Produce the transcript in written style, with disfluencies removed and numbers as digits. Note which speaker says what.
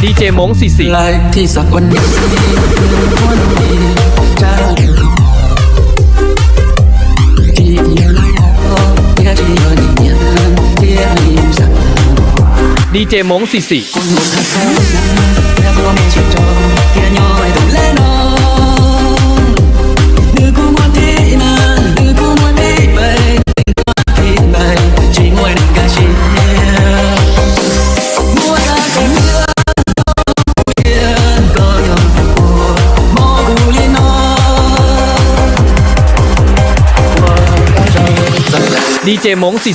Speaker 1: ดีเจมง44
Speaker 2: ไลฟ์ที่สักวันนี้วันดีจะที่ยังไม่ออกแค่ที่ยังยังเทียบยิ้มสั่ง
Speaker 1: ดีเจมง44
Speaker 2: คนหมดทั้งสองแล้วก็ไม่ชิดจอแค่ย่อยต้องเล่นน้องนึกกูว่าที่มันนึกกูว่าที่ไปที่ไปชิงวยนึกกะชิมัวตาที่เมื่อก็ยอมปวดมองกูเลยน้อง
Speaker 1: ดีเจมง44